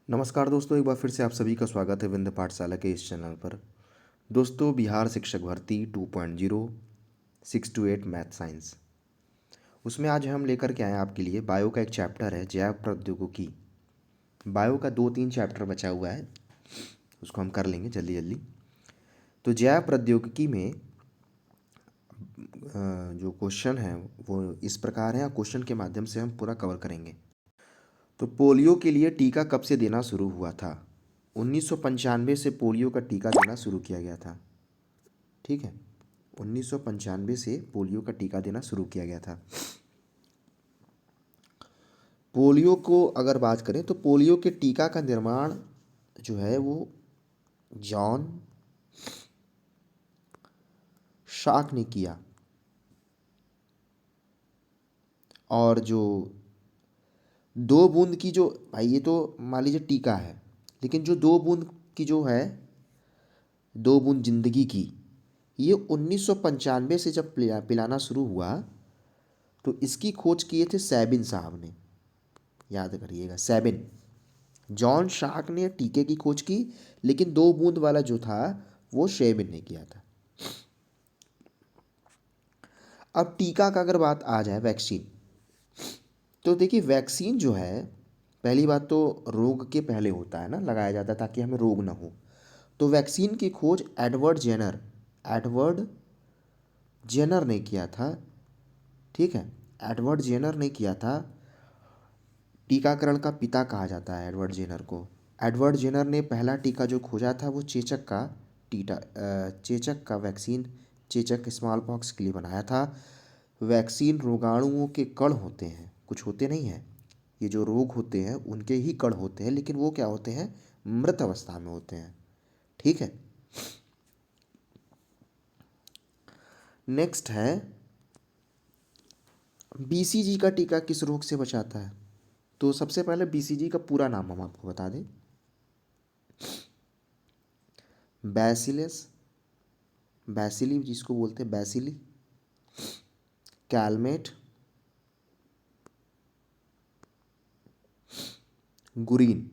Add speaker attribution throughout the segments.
Speaker 1: नमस्कार दोस्तों, एक बार फिर से आप सभी का स्वागत है विंध्य पाठशाला के इस चैनल पर। दोस्तों, बिहार शिक्षक भर्ती 2.0 6 to 8 मैथ साइंस, उसमें आज हम लेकर के आए हैं आपके लिए बायो का एक चैप्टर है जैव प्रौद्योगिकी। बायो का 2-3 चैप्टर बचा हुआ है, उसको हम कर लेंगे जल्दी जल्दी। तो जैव प्रौद्योगिकी में जो क्वेश्चन है वो इस प्रकार है, क्वेश्चन के माध्यम से हम पूरा कवर करेंगे। तो पोलियो के लिए टीका कब से देना शुरू हुआ था? 1995 से पोलियो का टीका देना शुरू किया गया था। ठीक है, 1995 से पोलियो का टीका देना शुरू किया गया था। पोलियो को अगर बात करें तो पोलियो के टीका का निर्माण जो है वो जॉन शाक ने किया। और जो 2 बूंद की जो भाई, ये तो मान लीजिए टीका है, लेकिन जो 2 बूंद की जो है 2 बूंद जिंदगी की, ये 1995 से जब पिलाना शुरू हुआ तो इसकी खोज किए थे सैबिन साहब ने। याद करिएगा, सैबिन। जॉन शाक ने टीके की खोज की, लेकिन 2 बूंद वाला जो था वो सैबिन ने किया था। अब टीका का अगर बात आ जाए, वैक्सीन, तो देखिए वैक्सीन जो है, पहली बात तो रोग के पहले होता है ना, लगाया जाता है ताकि हमें रोग ना हो। तो वैक्सीन की खोज एडवर्ड जेनर ने किया था। ठीक है, एडवर्ड जेनर ने किया था। टीकाकरण का पिता कहा जाता है एडवर्ड जेनर को। एडवर्ड जेनर ने पहला टीका जो खोजा था वो चेचक का वैक्सीन, चेचक स्मॉल पॉक्स के लिए बनाया था। वैक्सीन रोगाणुओं के कण होते हैं, कुछ होते नहीं हैं। ये जो रोग होते हैं उनके ही कण होते हैं, लेकिन वो क्या होते हैं, मृत अवस्था में होते हैं। ठीक है, नेक्स्ट है बीसीजी का टीका किस रोग से बचाता है? तो सबसे पहले बीसीजी का पूरा नाम हम आपको बता दें। बैसिली जिसको बोलते हैं, बैसिली कैलमेट गुरीन।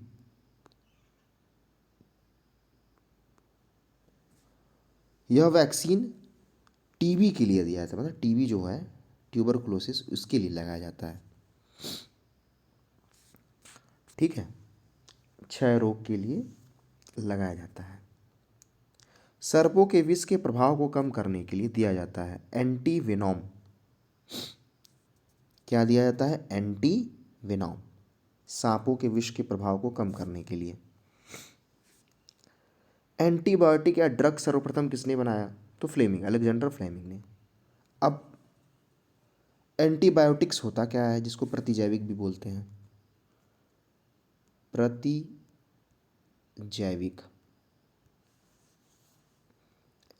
Speaker 1: यह वैक्सीन टीबी के लिए दिया जाता है, मतलब टीबी जो है, ट्यूबरकुलोसिस, उसके लिए लगाया जाता है। ठीक है, क्षय रोग के लिए लगाया जाता है। सर्पों के विष के प्रभाव को कम करने के लिए दिया जाता है एंटी वेनॉम। क्या दिया जाता है? एंटी वेनॉम, सांपों के विष के प्रभाव को कम करने के लिए। एंटीबायोटिक या ड्रग सर्वप्रथम किसने बनाया? तो फ्लेमिंग, अलेक्जेंडर फ्लेमिंग ने। अब एंटीबायोटिक्स होता क्या है, जिसको प्रतिजैविक भी बोलते हैं? प्रतिजैविक,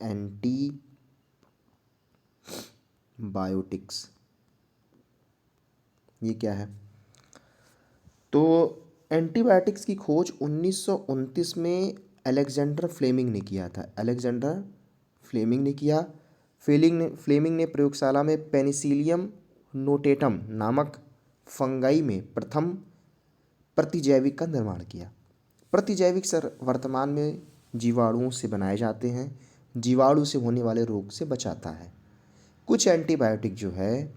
Speaker 1: एंटीबायोटिक्स, ये क्या है? तो एंटीबायोटिक्स की खोज 1929 में अलेक्जेंडर फ्लेमिंग ने किया था। अलेक्जेंडर फ्लेमिंग ने किया। फ्लेमिंग ने प्रयोगशाला में पेनिसिलियम नोटेटम नामक फंगाई में प्रथम प्रतिजैविक का निर्माण किया। प्रतिजैविक सर वर्तमान में जीवाणुओं से बनाए जाते हैं, जीवाणु से होने वाले रोग से बचाता है। कुछ एंटीबायोटिक जो है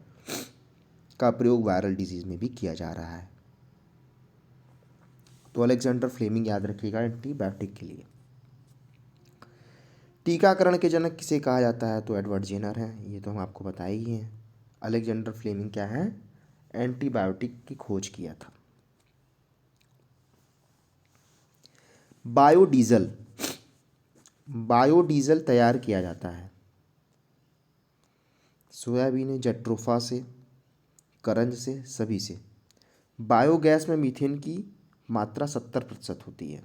Speaker 1: का प्रयोग वायरल डिजीज में भी किया जा रहा है। तो अलेक्जेंडर फ्लेमिंग याद रखिएगा एंटीबायोटिक के लिए। टीकाकरण के जनक किसे कहा जाता है? तो एडवर्ड जेनर है, ये तो हम आपको बताए ही हैं। अलेक्जेंडर फ्लेमिंग क्या है? एंटीबायोटिक की खोज किया था। बायोडीजल, बायोडीजल तैयार किया जाता है सोयाबीन, जट्रोफा से, करंज से, सभी से। बायोगैस में मीथेन की मात्रा 70% होती है।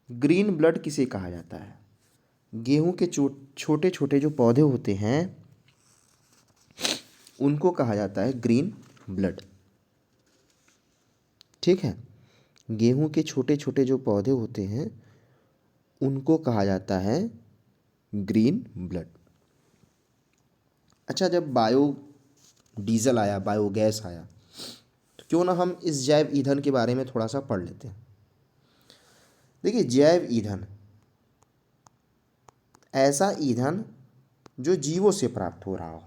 Speaker 1: ग्रीन ब्लड किसे कहा जाता है? गेहूं के छोटे छोटे जो पौधे होते हैं उनको कहा जाता है ग्रीन ब्लड। ठीक है, गेहूं के छोटे छोटे जो पौधे होते हैं उनको कहा जाता है ग्रीन ब्लड। अच्छा, जब बायो डीजल आया, बायोगैस आया, तो क्यों ना हम इस जैव ईंधन के बारे में थोड़ा सा पढ़ लेते हैं। देखिए, जैव ईंधन ऐसा ईंधन जो जीवों से प्राप्त हो रहा हो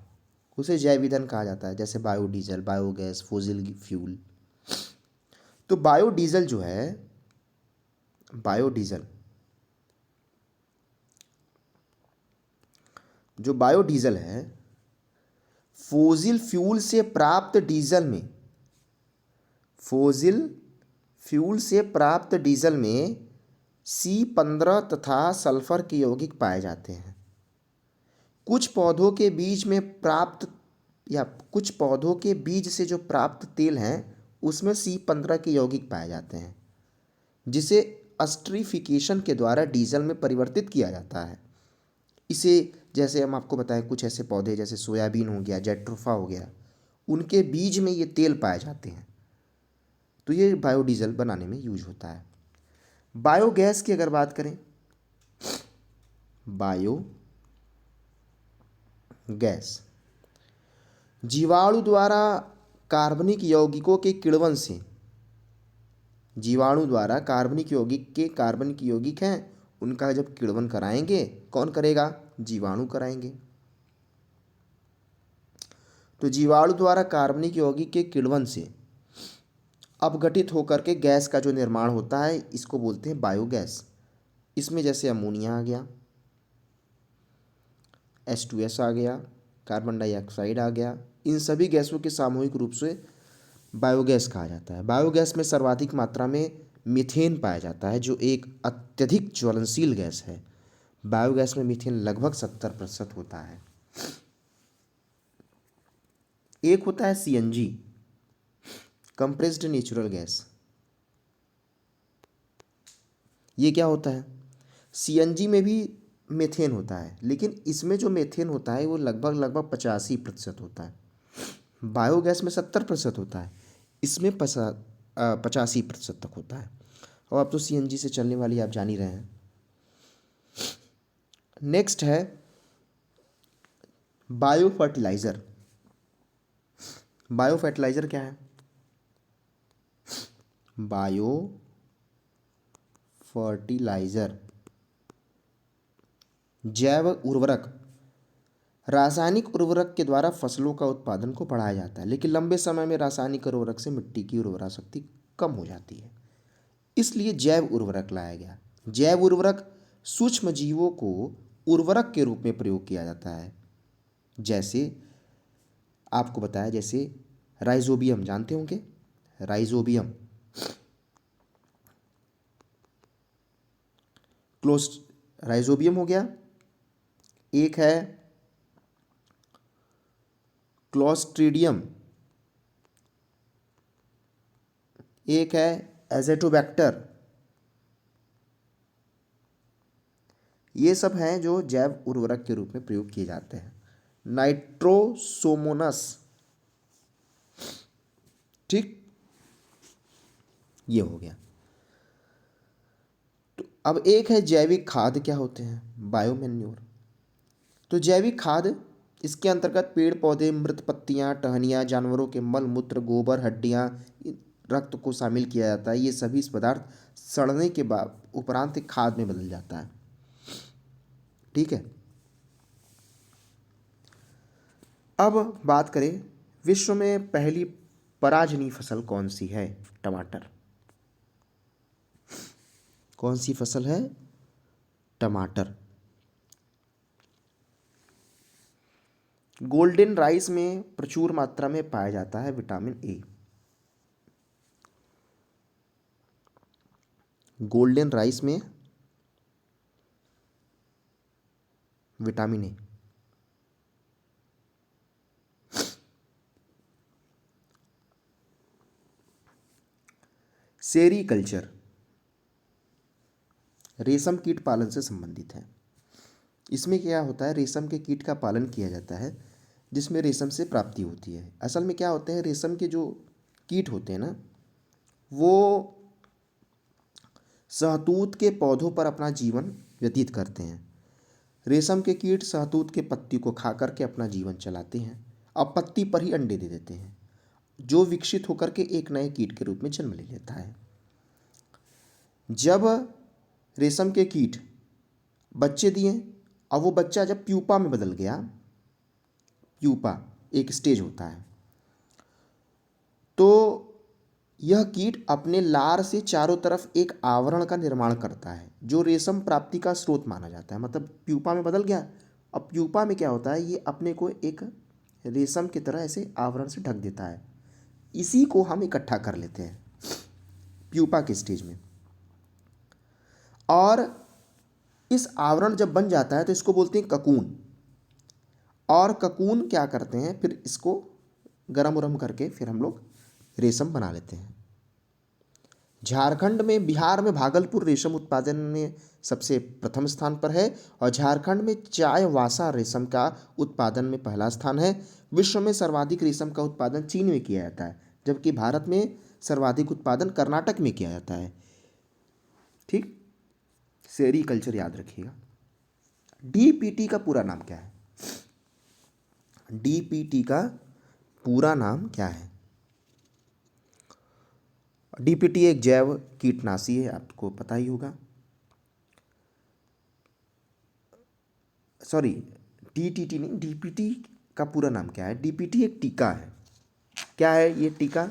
Speaker 1: उसे जैव ईंधन कहा जाता है, जैसे बायोडीजल, बायोगैस, फोसिल फ्यूल। तो बायोडीजल जो है, बायोडीजल जो बायोडीजल है, फोसिल फ्यूल से प्राप्त डीजल में, फोसिल फ्यूल से प्राप्त डीजल में C15 तथा सल्फर के यौगिक पाए जाते हैं। कुछ पौधों के बीज में प्राप्त या कुछ पौधों के बीज से जो प्राप्त तेल हैं उसमें C15 के यौगिक पाए जाते हैं, जिसे अस्टरीफिकेशन के द्वारा डीजल में परिवर्तित किया जाता है। इसे, जैसे हम आपको बताएं, कुछ ऐसे पौधे जैसे सोयाबीन हो गया, जेट्रोफा हो गया, उनके बीज में ये तेल पाए जाते हैं, तो ये बायोडीजल बनाने में यूज होता है। बायोगैस की अगर बात करें, बायोगैस जीवाणु द्वारा कार्बनिक यौगिकों के किण्वन से, जीवाणु द्वारा कार्बनिक यौगिक हैं, उनका जब किण्वन कराएंगे, कौन करेगा? जीवाणु कराएंगे। तो जीवाणु द्वारा कार्बनिक यौगिक के किण्वन से अपघटित होकर के गैस का जो निर्माण होता है, इसको बोलते हैं बायोगैस। इसमें जैसे अमोनिया आ गया, H2S आ गया, कार्बन डाइऑक्साइड आ गया, इन सभी गैसों के सामूहिक रूप से बायोगैस कहा जाता है। बायोगैस में सर्वाधिक मात्रा में मीथेन पाया जाता है, जो एक अत्यधिक ज्वलनशील गैस है। बायोगैस में मीथेन लगभग 70% होता है। एक होता है CNG, कंप्रेस्ड नेचुरल गैस। ये क्या होता है? CNG में भी मीथेन होता है, लेकिन इसमें जो मीथेन होता है वो लगभग 85% होता है। बायोगैस में 70% होता है, इसमें 85% तक होता है। और अब तो CNG से चलने वाली आप जान ही रहे हैं। नेक्स्ट है बायो फर्टिलाइज़र। बायो फर्टिलाइज़र क्या है? बायो फर्टिलाइज़र जैव उर्वरक, रासायनिक उर्वरक के द्वारा फसलों का उत्पादन को बढ़ाया जाता है, लेकिन लंबे समय में रासायनिक उर्वरक से मिट्टी की उर्वरा शक्ति कम हो जाती है, इसलिए जैव उर्वरक लाया गया। जैव उर्वरक सूक्ष्म जीवों को उर्वरक के रूप में प्रयोग किया जाता है, जैसे आपको बताया, जैसे राइजोबियम, जानते होंगे राइजोबियम, क्लोस राइजोबियम हो गया, एक है क्लोस्ट्रीडियम, एक है एजेटोबैक्टर। ये सब हैं जो जैव उर्वरक के रूप में प्रयोग किए जाते हैं। नाइट्रोसोमोनस, ठीक, ये हो गया। तो अब एक है जैविक खाद। क्या होते हैं? बायोमैन्योर। तो जैविक खाद, इसके अंतर्गत पेड़ पौधे, मृत पत्तियां, टहनियाँ, जानवरों के मल मूत्र, गोबर, हड्डियाँ, रक्त को शामिल किया जाता है। ये सभी पदार्थ सड़ने के बाद उपरांत एक खाद में बदल जाता है, ठीक है। अब बात करें, विश्व में पहली पराजनी फसल कौन सी है? टमाटर। कौन सी फसल है? टमाटर। गोल्डन राइस में प्रचुर मात्रा में पाया जाता है विटामिन ए। गोल्डन राइस में विटामिन ए। सेरीकल्चर रेशम कीट पालन से संबंधित है। इसमें क्या होता है? रेशम के कीट का पालन किया जाता है, जिसमें रेशम से प्राप्ति होती है। असल में क्या होते हैं, रेशम के जो कीट होते हैं ना, वो शहतूत के पौधों पर अपना जीवन व्यतीत करते हैं। रेशम के कीट शहतूत के पत्ती को खा करके अपना जीवन चलाते हैं, अब पत्ती पर ही अंडे दे देते हैं, जो विकसित होकर के एक नए कीट के रूप में जन्म ले लेता है। जब रेशम के कीट बच्चे दिए, और वो बच्चा जब प्यूपा में बदल गया, प्यूपा एक स्टेज होता है, तो यह कीट अपने लार से चारों तरफ एक आवरण का निर्माण करता है जो रेशम प्राप्ति का स्रोत माना जाता है। मतलब प्यूपा में बदल गया, अब प्यूपा में क्या होता है, ये अपने को एक रेशम की तरह ऐसे आवरण से ढक देता है, इसी को हम इकट्ठा कर लेते हैं प्यूपा के स्टेज में। और इस आवरण जब बन जाता है तो इसको बोलते हैं ककून। और ककून क्या करते हैं, फिर इसको गरम उरम करके फिर हम लोग रेशम बना लेते हैं। झारखंड में, बिहार में भागलपुर रेशम उत्पादन में सबसे प्रथम स्थान पर है, और झारखंड में चायवासा रेशम का उत्पादन में पहला स्थान है। विश्व में सर्वाधिक रेशम का उत्पादन चीन में किया जाता है, जबकि भारत में सर्वाधिक उत्पादन कर्नाटक में किया जाता है। ठीक, सेरीकल्चर याद रखिएगा। डीपीटी का पूरा नाम क्या है? डीपीटी का पूरा नाम क्या है? डीपीटी एक जैव कीटनाशी है, आपको पता ही होगा। सॉरी, टीटीटी नहीं, डीपीटी का पूरा नाम क्या है? डीपीटी एक टीका है। क्या है ये टीका?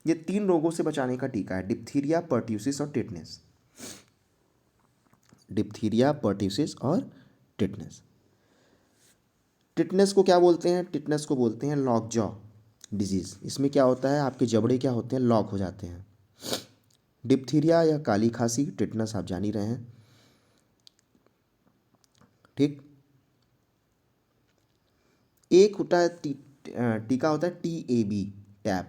Speaker 1: ये 3 रोगों से बचाने का टीका है, डिप्थीरिया, पर्ट्यूसिस और टिटनेस। डिप्थीरिया, पर्ट्यूसिस और टिटनेस। टिटनेस को क्या बोलते हैं? टिटनेस को बोलते हैं लॉक जॉ डिजीज़। इसमें क्या होता है, आपके जबड़े क्या होते हैं, लॉक हो जाते हैं। डिप्थीरिया या काली खांसी, टिटनेस आप जान ही रहे हैं। ठीक, एक होता है टीका होता है TAB, tab,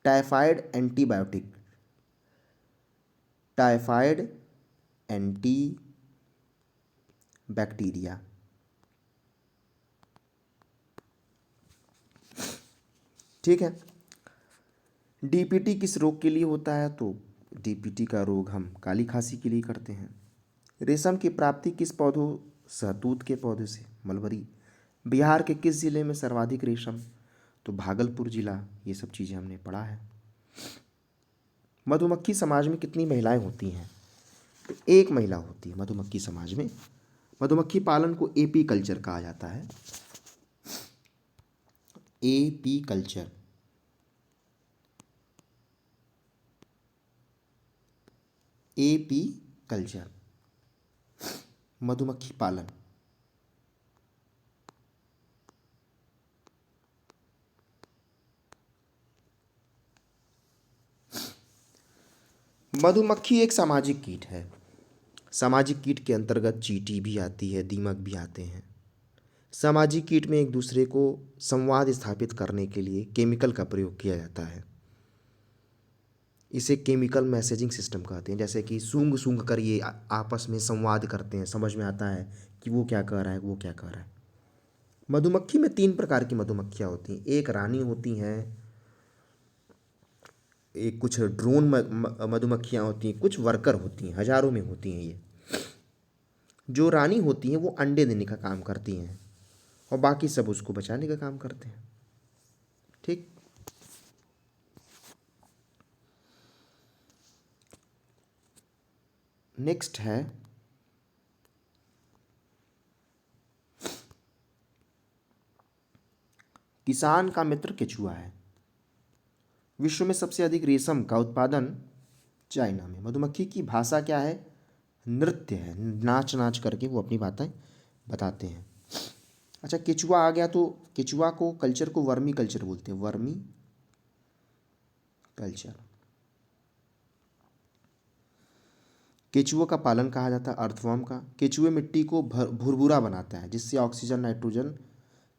Speaker 1: typhoid antibiotic, typhoid anti bacteria. ठीक है, डीपीटी किस रोग के लिए होता है? तो डीपीटी का रोग हम काली खांसी के लिए करते हैं। रेशम की प्राप्ति किस पौधों? शहतूत के पौधे से, मलबरी। बिहार के किस जिले में सर्वाधिक रेशम? तो भागलपुर जिला। ये सब चीज़ें हमने पढ़ा है। मधुमक्खी समाज में कितनी महिलाएं होती हैं? तो एक महिला होती है मधुमक्खी समाज में। मधुमक्खी पालन को एपी कल्चर कहा जाता है। एपी कल्चर, एपी कल्चर, मधुमक्खी पालन। मधुमक्खी एक सामाजिक कीट है। सामाजिक कीट के अंतर्गत चींटी भी आती है, दीमक भी आते हैं। सामाजिक कीट में एक दूसरे को संवाद स्थापित करने के लिए केमिकल का प्रयोग किया जाता है। इसे केमिकल मैसेजिंग सिस्टम कहते हैं। जैसे कि सूंघ सूंघ कर ये आपस में संवाद करते हैं, समझ में आता है कि वो क्या कह रहा है, वो क्या कह रहा है। मधुमक्खी में 3 प्रकार की मधुमक्खियाँ होती हैं। एक रानी होती हैं, एक कुछ ड्रोन मधुमक्खियाँ होती हैं, कुछ वर्कर होती हैं, हजारों में होती हैं ये। जो रानी होती हैं वो अंडे देने का काम करती हैं, और बाकी सब उसको बचाने का काम करते हैं। ठीक, नेक्स्ट है किसान का मित्र केचुआ है। विश्व में सबसे अधिक रेशम का उत्पादन चाइना में। मधुमक्खी की भाषा क्या है? नृत्य है, नाच नाच करके वो अपनी बातें बताते हैं। अच्छा, केचुआ आ गया, तो केचुआ को कल्चर को वर्मी कल्चर बोलते हैं, वर्मी कल्चर। केचुए का पालन कहा जाता है, अर्थवर्म का। केचुए मिट्टी को भुरभुरा बनाता है, जिससे ऑक्सीजन, नाइट्रोजन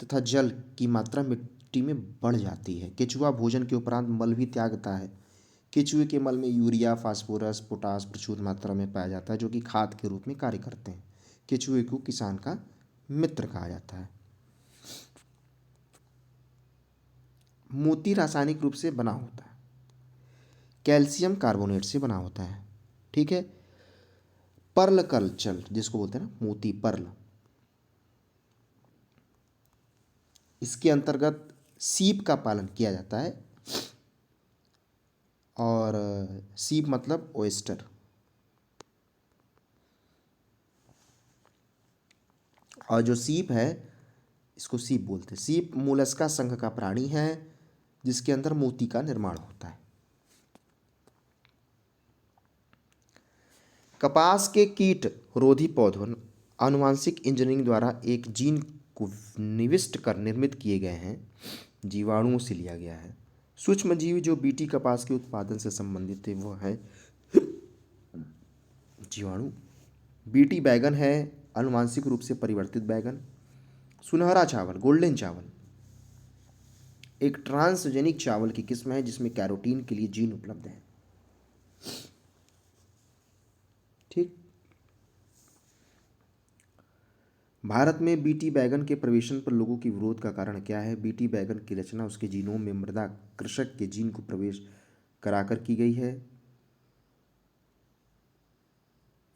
Speaker 1: तथा जल की मात्रा मिट्टी में बढ़ जाती है। केचुआ भोजन के उपरांत मल भी त्यागता है। केचुए के मल में यूरिया, फास्फोरस, पोटास प्रचुर मात्रा में पाया जाता है, जो कि खाद के रूप में कार्य करते हैं। केचुए को किसान का मित्र कहा जाता है। मोती रासायनिक रूप से बना होता है, कैल्शियम कार्बोनेट से बना होता है। ठीक है, पर्ल कल्चर जिसको बोलते हैं ना, मोती पर्ल, इसके अंतर्गत सीप का पालन किया जाता है। और सीप मतलब ओएस्टर। और जो सीप है, इसको सीप बोलते हैं। सीप मोलस्का संघ का प्राणी है जिसके अंदर मोती का निर्माण होता है। कपास के कीट रोधी पौधों आनुवांशिक इंजीनियरिंग द्वारा एक जीन को निविष्ट कर निर्मित किए गए हैं, जीवाणुओं से लिया गया है। सूक्ष्म जीव जो बीटी कपास के उत्पादन से संबंधित थे वो है जीवाणु। बीटी बैगन है आनुवांशिक रूप से परिवर्तित बैगन। सुनहरा चावल, गोल्डन चावल, एक ट्रांसजेनिक चावल की किस्म है जिसमें कैरोटीन के लिए जीन उपलब्ध है। ठीक। भारत में बीटी बैगन के प्रवेशन पर लोगों की विरोध का कारण क्या है? बीटी बैगन की रचना उसके जीनोम में मृदा कृषक के जीन को प्रवेश कराकर की गई है।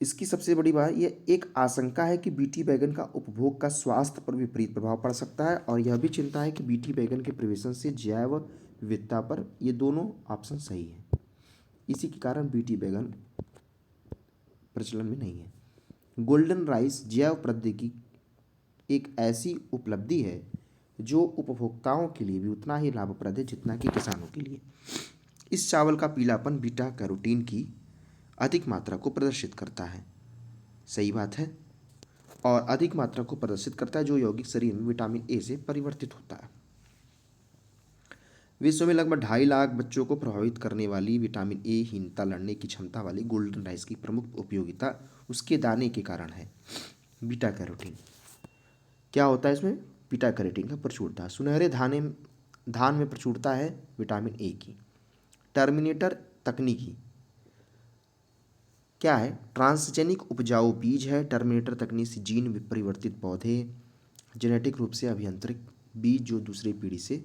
Speaker 1: इसकी सबसे बड़ी बात यह एक आशंका है कि बीटी बैगन का उपभोग का स्वास्थ्य पर विपरीत प्रभाव पड़ सकता है, और यह भी चिंता है कि बीटी बैगन के प्रवेशन से जैव विविधता पर। ये दोनों ऑप्शन सही है। इसी के कारण बीटी बैगन प्रचलन में नहीं है। गोल्डन राइस जैव प्रौद्योगिकी एक ऐसी उपलब्धि है जो उपभोक्ताओं के लिए भी उतना ही लाभप्रद है जितना कि किसानों के लिए। इस चावल का पीलापन बीटा कैरोटीन की अधिक मात्रा को प्रदर्शित करता है। सही बात है। और अधिक मात्रा को प्रदर्शित करता है जो यौगिक शरीर में विटामिन ए से परिवर्तित होता है। विश्व में लगभग 2.5 लाख बच्चों को प्रभावित करने वाली विटामिन ए हीनता लड़ने की क्षमता वाली गोल्डन राइस की प्रमुख उपयोगिता उसके दाने के कारण है। बीटा कैरोटीन क्या होता है इसमें? बीटा कैरोटीन का प्रचुरता। सुनहरे धान में प्रचुरता है विटामिन ए की। टर्मिनेटर तकनीकी क्या है? ट्रांसजेनिक उपजाऊ बीज है। टर्मिनेटर तकनीक से जीन परिवर्तित पौधे, जेनेटिक रूप से अभियांत्रिक बीज जो दूसरी पीढ़ी से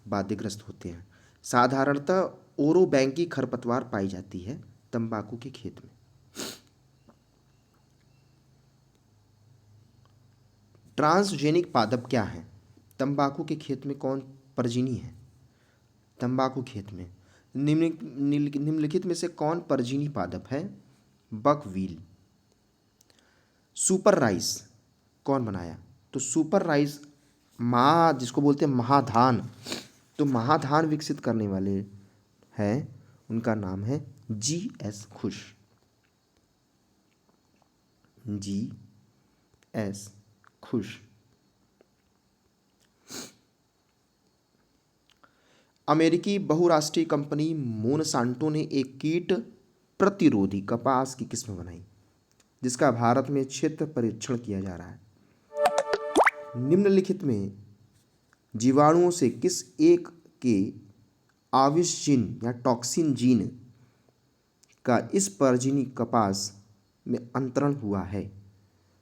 Speaker 1: बाध्यग्रस्त होते हैं। साधारणतः ओरोबैंकी खरपतवार पाई जाती है तंबाकू के खेत में। ट्रांसजेनिक पादप क्या है? तंबाकू के खेत में कौन परजीवी है? तंबाकू खेत में निम्नलिखित में से कौन परजीवी पादप है? बकव्हील। सुपर राइस कौन बनाया? तो सुपर राइस जिसको बोलते हैं महाधान, तो महाधान विकसित करने वाले हैं, उनका नाम है GS खुश। GS खुश। अमेरिकी बहुराष्ट्रीय कंपनी मोनसांटो ने एक कीट प्रतिरोधी कपास की किस्म बनाई जिसका भारत में क्षेत्र परीक्षण किया जा रहा है। निम्नलिखित में जीवाणुओं से किस एक के आविष जीन या टॉक्सिन जीन का इस परजीवी कपास में अंतरण हुआ है?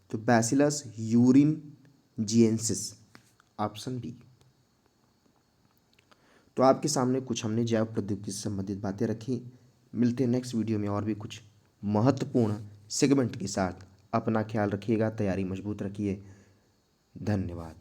Speaker 1: तो बैसिलस यूरिनजिएंसिस, ऑप्शन बी। तो आपके सामने कुछ हमने जैव प्रौद्योगिकी से संबंधित बातें रखी। मिलते हैं नेक्स्ट वीडियो में और भी कुछ महत्वपूर्ण सेगमेंट के साथ। अपना ख्याल रखिएगा, तैयारी मजबूत रखिए। धन्यवाद।